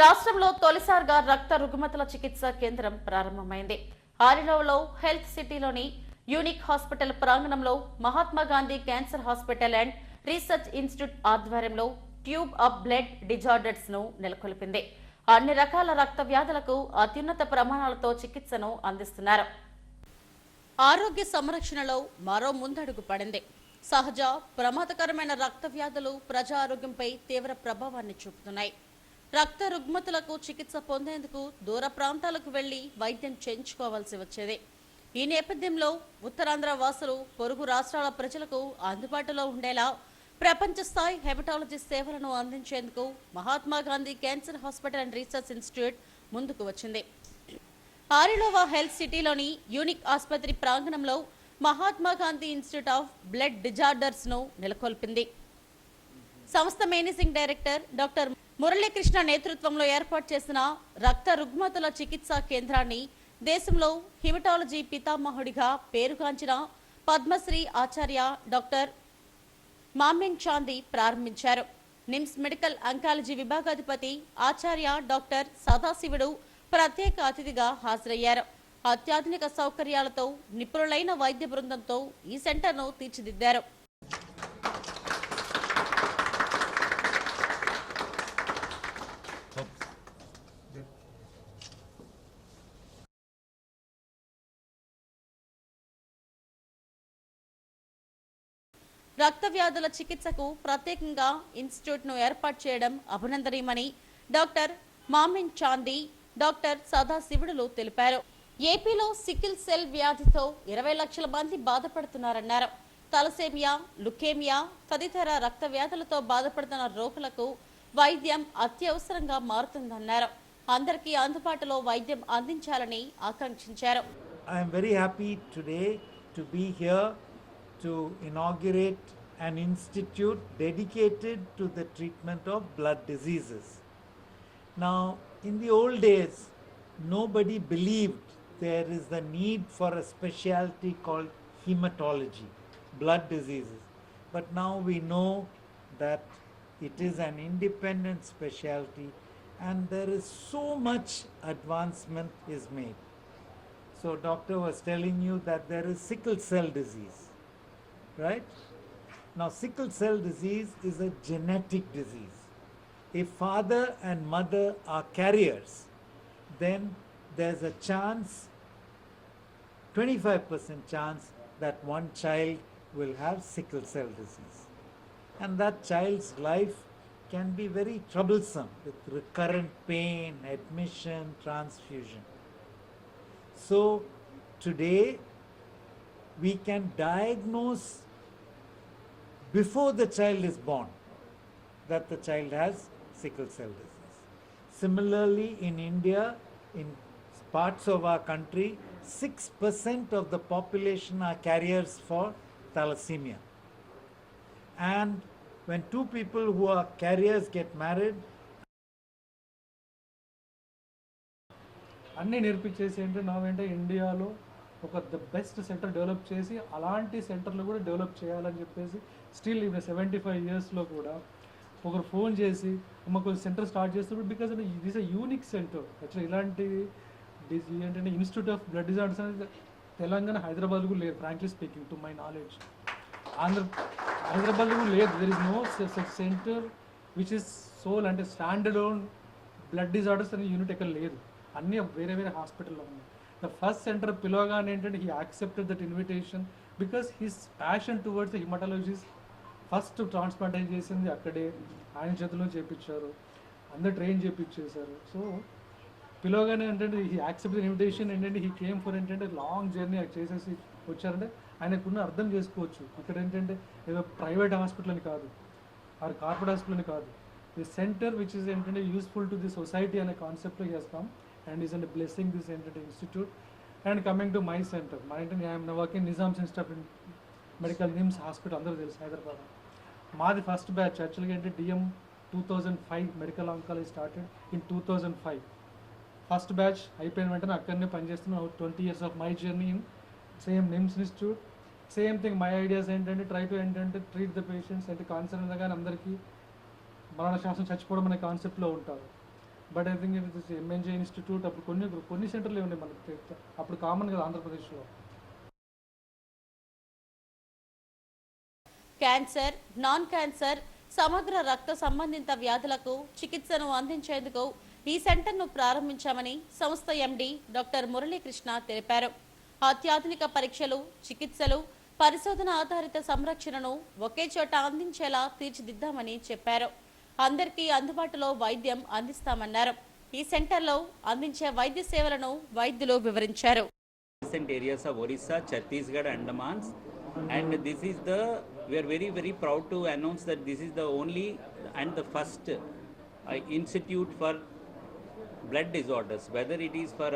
రాష్ట్రంలో తొలిసారిగా రక్త రుగ్మతల చికిత్స కేంద్రం ప్రారంభమైంది. ఆరిలోలో హెల్త్ సిటీలోని యూనిక్ హాస్పిటల్ ప్రాంగణంలో Mahatma Gandhi cancer hospital and research institute ఆధ్వర్యంలో ట్యూబ్ ఆఫ్ బ్లడ్ డిజార్డర్స్ ను నెలకొల్పింది. అన్ని రకాల రక్త వ్యాధులకు అత్యున్నత ప్రమాణాలతో చికిత్సను అందిస్తున్నారు. ఆరోగ్య సంరక్షణలో మరో ముందడుగు పడింది. సహజ ప్రమాదకరమైన రక్త వ్యాధులు ప్రజా ఆరోగ్యంపై తీవ్ర ప్రభావాన్ని చూపుతున్నాయి. రక్త రుగ్మతులకు చికిత్స పొందేందుకు దూర ప్రాంతాలకు వెళ్లి వైద్యం చేయించుకోవాల్సి వచ్చేది. ఈ నేపథ్యంలో ఉత్తరాంధ్ర వాసులు పొరుగు రాష్ట్రాల ప్రజలకు అందుబాటులో ఉండేలా ప్రపంచ స్థాయి హెపటాలజీ సేవలను అందించేందుకు Mahatma Gandhi cancer hospital and research institute ముందుకు వచ్చింది. ఆరిలోవా హెల్త్ సిటీలోని యూనిక్ ఆసుపత్రి ప్రాంగణంలో Mahatma Gandhi institute of blood disorders ను నెలకొల్పింది. సంస్థ మేనేజింగ్ డైరెక్టర్ డాక్టర్ మురళీకృష్ణ నేతృత్వంలో ఏర్పాటు చేసిన రక్త రుగ్మతుల చికిత్సా కేంద్రాన్ని దేశంలో హిమటాలజీ పితామహుడిగా పేరుగాంచిన పద్మశ్రీ ఆచార్య డాక్టర్ మామిన్ చాందీ ప్రారంభించారు. నిమ్స్ మెడికల్ అంకాలజీ విభాగాధిపతి ఆచార్య డాక్టర్ సదాశివుడు ప్రత్యేక అతిథిగా హాజరయ్యారు. అత్యాధునిక సౌకర్యాలతో నిపుణులైన వైద్య బృందంతో ఈ సెంటర్ను తీర్చిదిద్దారు. రక్త వ్యాధుల చికిత్సకు ప్రత్యేకంగా ఇన్స్టిట్యూట్ ను ఏర్పాటు చేయడం అభినందనీయమని డాక్టర్ మామిన్ చాందీ, డాక్టర్ సదాశివుడులు తెలిపారు. ఏపీలో సికిల్ సెల్ వ్యాధితో 20 లక్షల మంది బాధపడుతున్నారన్నారు. తలసేమియా, లుకేమియా తదితర రక్త వ్యాధులతో బాధపడుతున్న రోగులకు వైద్యం అత్యవసరంగా మారుతుందన్నారు. అందరికీ అందుబాటులో వైద్యం అందించాలని ఆకాంక్షించారు. I am very happy today to be here to inaugurate an institute dedicated to the treatment of blood diseases. Now, in the old days, nobody believed there is the need for a specialty called hematology, blood diseases. But now we know that it is an independent specialty and there is so much advancement is made. So doctor was telling you that there is sickle cell disease, right? Now sickle cell disease is a genetic disease. If father and mother are carriers, then there's a chance, 25% chance that one child will have sickle cell disease. And that child's life can be very troublesome with recurrent pain, admission, transfusion. So today we can diagnose before the child is born that the child has sickle cell disease. Similarly, in India, in parts of our country, 6% of the population are carriers for thalassemia. And when two people who are carriers get married, అన్నీ నేర్పించేసి ఏంటంటే నావేంటే ఇండియాలో ఒక the best centre develop చేసి అలాంటి సెంటర్లు కూడా develop చేయాలని చెప్పేసి స్టిల్ ఇప్పుడు 75 yearsలో కూడా ఒకరు ఫోన్ చేసి మాకు సెంటర్ స్టార్ట్ చేస్తున్నప్పుడు because it is a unique centre. Actually ఇలాంటి ఏంటంటే ఇన్స్టిట్యూట్ ఆఫ్ బ్లడ్ డిజార్డర్స్ అనేది తెలంగాణ, హైదరాబాద్ కూడా లేదు. Frankly speaking, to my knowledge Hyderabad కూడా లేదు. There is no centre which is sole అంటే స్టాండర్డ్ ఓన్ బ్లడ్ డిజార్డర్స్ అనే యూనిట్ ఎక్కడ లేదు. అన్నీ వేరే వేరే హాస్పిటల్లో ఉన్నాయి. ద ఫస్ట్ సెంటర్ పిలవగానే ఏంటంటే he accepted that invitation because his passion towards the hematologies. First transplantation చేసింది అక్కడే, ఆయన చేతిలో చేయించారు, అందరు ట్రైన్ చేయించేశారు. సో పిలవగానే ఏంటంటే హీ యాక్సెప్ట్ ద ఇన్విటేషన్. ఏంటంటే హీ కేమ్ ఫర్ ఏంటంటే లాంగ్ జర్నీ చేసేసి వచ్చారంటే ఆయనకున్న అర్థం చేసుకోవచ్చు. ఇక్కడ ఏంటంటే ఏదో ప్రైవేట్ హాస్పిటల్ అని కాదు, ఆర్ కార్పొరేట్ హాస్పిటల్ అని కాదు. ది సెంటర్ విచ్ ఇస్ ఏంటంటే యూస్ఫుల్ టు ది సొసైటీ అనే కాన్సెప్ట్లో చేస్తాం. And is blessing this institute. And coming to my center, I am now working Nizam's Institute of Medical Nims Hospital, Andhra Pradesh, Hyderabad. My first batch actually entered DM 2005 medical oncology started in 2005. First batch అయిపోయిన వెంటనే అక్కడనే పనిచేస్తున్నా. 20 years of my journey in same Nims Institute. Same thing, my ideas ఏంటంటే try to ఏంటంటే treat the patients అంటే cancer ఉండగానే అందరికీ మరణ శాస్త్రం చచ్చిపోవడం అనే కాన్సెప్ట్లో ఉంటారు. బట్ ఐ థింక్ ఇది ఎంఎన్జే ఇన్స్టిట్యూట్ అప్పుడు కొన్ని సెంటర్లు ఉన్నాయి మనకి, అప్పుడు కామన్ కదా ఆంధ్రప్రదేశ్లో. క్యాన్సర్, నాన్ క్యాన్సర్, సమగ్ర రక్త సంబంధిత వ్యాధులకు చికిత్సను అందించేందుకు ఈ సెంటర్ను ప్రారంభించామని సంస్థ ఎండీ డాక్టర్ మురళీకృష్ణ తెలిపారు. అత్యాధునిక పరీక్షలు, చికిత్సలు, పరిశోధన ఆధారిత సంరక్షణను ఒకే చోట అందించేలా తీర్చిదిద్దామని చెప్పారు. అందరికీ అందుబాటులో వైద్యం అందిస్తామన్నారు. ఈ సెంటర్లో అందించే వైద్య సేవలను వైద్యులు వివరించారు. areas of Orissa, Chhattisgarh, Andamans, and this is we are very proud to announce that this is the only and the first institute for blood disorders, whether it is for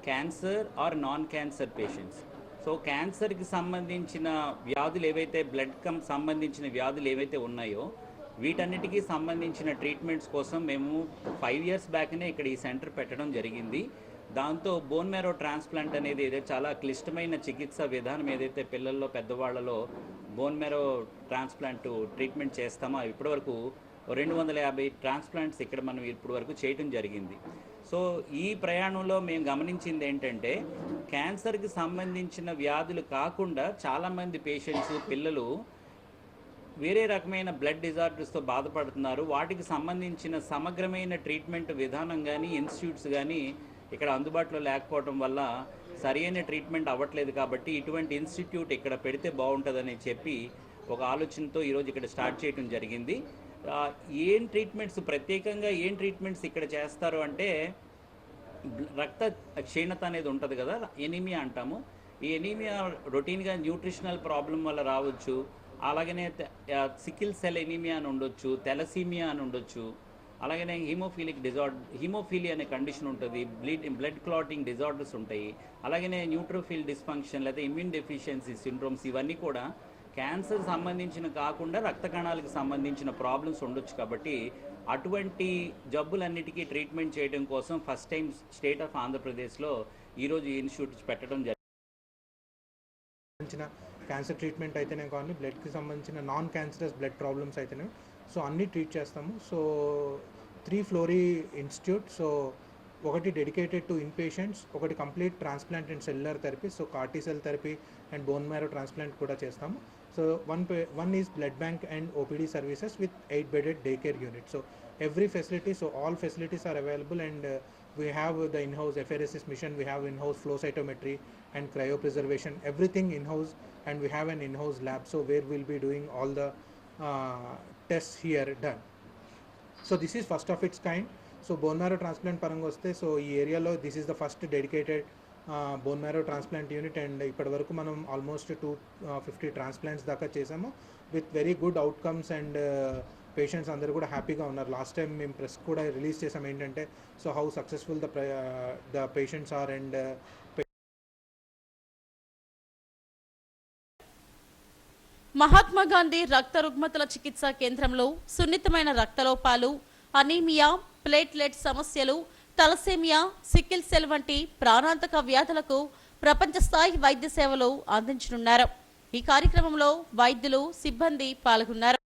cancer or non-cancer patients. So క్యాన్సర్కి సంబంధించిన వ్యాధులు ఏవైతే బ్లడ్కి సంబంధించిన వ్యాధులు ఏవైతే ఉన్నాయో వీటన్నిటికీ సంబంధించిన ట్రీట్మెంట్స్ కోసం మేము 5 years బ్యాక్నే ఇక్కడ ఈ సెంటర్ పెట్టడం జరిగింది. దాంతో బోన్ మ్యారో ట్రాన్స్ప్లాంట్ అనేది ఏదైతే చాలా క్లిష్టమైన చికిత్సా విధానం ఏదైతే పిల్లల్లో పెద్దవాళ్లలో బోన్ మ్యారో ట్రాన్స్ప్లాంట్ ట్రీట్మెంట్ చేస్తామో ఇప్పటివరకు 250 ట్రాన్స్ప్లాంట్స్ ఇక్కడ మనం ఇప్పటి వరకు చేయటం జరిగింది. సో ఈ ప్రయాణంలో మేము గమనించింది ఏంటంటే క్యాన్సర్కి సంబంధించిన వ్యాధులు కాకుండా చాలామంది పేషెంట్స్ పిల్లలు వేరే రకమైన బ్లడ్ డిజార్డర్స్తో బాధపడుతున్నారు. వాటికి సంబంధించిన సమగ్రమైన ట్రీట్మెంట్ విధానం కానీ ఇన్స్టిట్యూట్స్ కానీ ఇక్కడ అందుబాటులో లేకపోవడం వల్ల సరైన ట్రీట్మెంట్ అవ్వట్లేదు. కాబట్టి ఇటువంటి ఇన్స్టిట్యూట్ ఇక్కడ పెడితే బాగుంటుందని చెప్పి ఒక ఆలోచనతో ఈరోజు ఇక్కడ స్టార్ట్ చేయడం జరిగింది. ఏం ట్రీట్మెంట్స్ ప్రత్యేకంగా ఏం ట్రీట్మెంట్స్ ఇక్కడ చేస్తారు అంటే రక్త క్షీణత అనేది ఉంటుంది కదా, ఎనీమియా అంటాము. ఈ ఎనీమియా రొటీన్గా న్యూట్రిషనల్ ప్రాబ్లం వల్ల రావచ్చు. అలాగనే సికిల్ సెల్ ఎనీమియా అని ఉండొచ్చు, తెలసీమియా అని ఉండొచ్చు. అలాగనే హీమోఫీలియా అనే కండిషన్ ఉంటుంది, బ్లడ్ క్లాటింగ్ డిజార్డర్స్ ఉంటాయి. అలాగనే న్యూట్రోఫిల్ డిస్ఫంక్షన్ లేదా ఇమ్యూన్ డెఫిషియన్సీ సిండ్రోమ్స్ ఇవన్నీ కూడా క్యాన్సర్ సంబంధించిన కాకుండా రక్త కణాలకు సంబంధించిన ప్రాబ్లమ్స్ ఉండొచ్చు. కాబట్టి అటువంటి జబ్బులన్నిటికీ ట్రీట్మెంట్ చేయడం కోసం ఫస్ట్ టైం స్టేట్ ఆఫ్ ఆంధ్రప్రదేశ్లో ఈరోజు ఈ ఇన్స్టిట్యూట్ పెట్టడం జరిగింది. క్యాన్సర్ ట్రీట్మెంట్ అయితేనే కానీ బ్లడ్కి సంబంధించిన నాన్ క్యాన్సరస్ బ్లడ్ ప్రాబ్లమ్స్ అయితేనే సో అన్నీ ట్రీట్ చేస్తాము. So 3 Florey institute. సో ఒకటి డెడికేటెడ్ టు ఇన్ పేషెంట్స్, ఒకటి complete transplant and cellular therapy, so CAR-T cell therapy and bone marrow transplant కూడా చేస్తాము. So one is blood bank and OPD services with 8-bedded daycare unit. So every facility, so all facilities are available, and we have the in-house FRSS mission, we have in-house flow cytometry and cryopreservation, everything in-house, and we have an in-house lab, so where we'll be doing all the tests here done. So this is first of its kind. So bone marrow transplant paranga vaste, so ee area lo this is the first dedicated bone marrow transplant unit. And ఇప్పటి వరకు మనం almost 250 transplants దాకా చేసాము with very good outcomes, and patients అందరూ కూడా హ్యాపీగా ఉన్నారు. Last time మేము ప్రెస్ కూడా రిలీజ్ చేసాం ఏంటంటే so how successful the patients are. And Mahatma Gandhi రక్త రుగ్మతల చికిత్సా కేంద్రంలో సున్నితమైన రక్తలోపాలు, అనీమియా, ప్లేట్లెట్ సమస్యలు, తలసేమియా, సికిల్ సెల్ వంటి ప్రాణాంతక వ్యాధులకు ప్రపంచ స్థాయి వైద్య సేవలు అందించనున్నారు. ఈ కార్యక్రమంలో వైద్యులు, సిబ్బంది పాల్గొన్నారు.